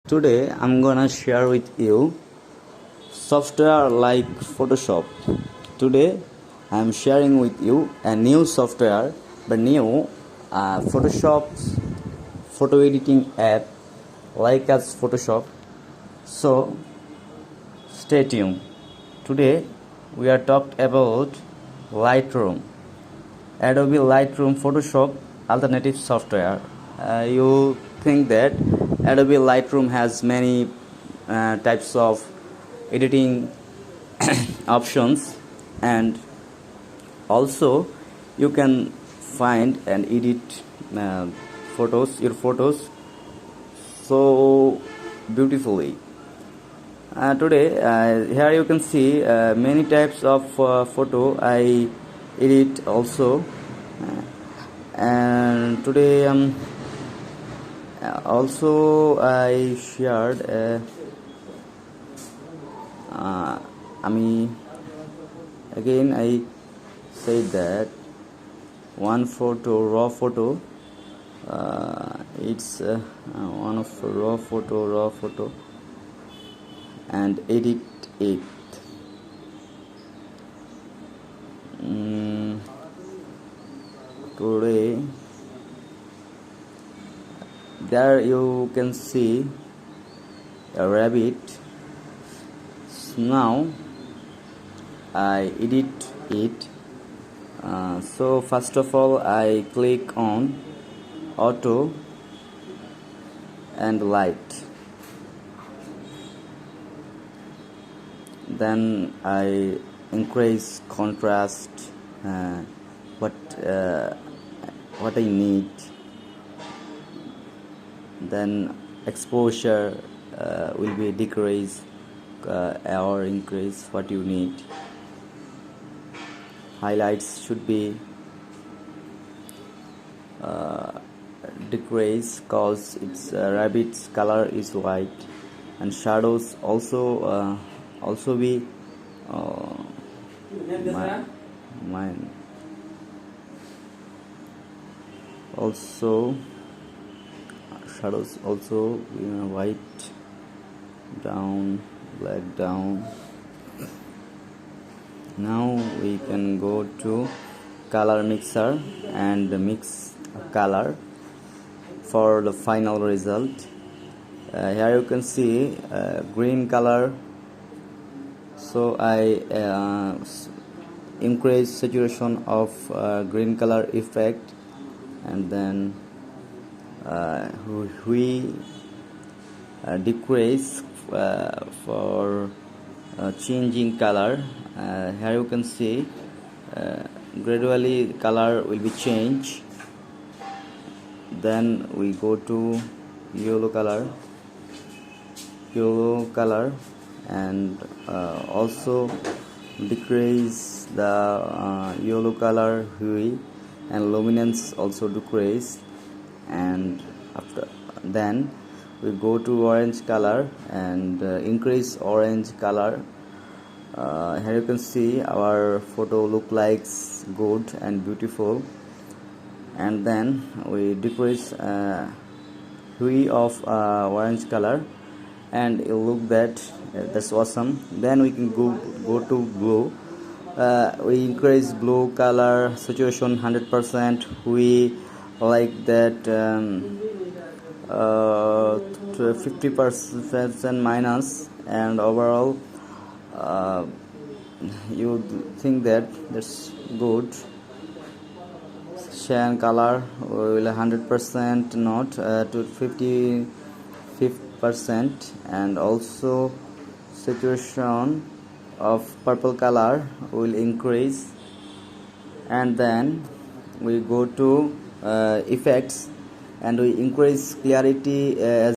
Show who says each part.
Speaker 1: Today I'm gonna share with you software like Photoshop. Today I'm sharing with you a new software, the new Photoshop's photo editing app like as Photoshop. So stay tuned. Today we are talked about Lightroom, Adobe Lightroom Photoshop alternative software. You think that Adobe Lightroom has many types of editing options, and also you can find and edit your photos so beautifully. Today here you can see many types of photo I edit also, and today also I shared again I said that one photo, raw photo, it's one of raw photo and edit it. Today there you can see a rabbit. Now I edit it. So first of all I click on auto and light, then I increase contrast, what I need, then exposure will be decrease or increase what you need. Highlights should be decrease cause its rabbit's color is white, and shadows also be mine also shadows also white down, black down. Now we can go to color mixer and mix color for the final result. Here you can see green color, so I increase saturation of green color effect, and then we decrease for changing color. Here you can see gradually color will be changed. Then we go to yellow color, and also decrease the yellow color hue, and luminance also decrease. And after then we go to orange color and increase orange color. Here you can see our photo look like good and beautiful. And then we decrease hue of orange color, and you look that's awesome. Then we can go to blue. We increase blue color saturation 100%. We like that 50% minus, and overall you think that's good. Cyan color will 100%, not to 50%, and also saturation of purple color will increase. And then we go to effects, and we increase clarity as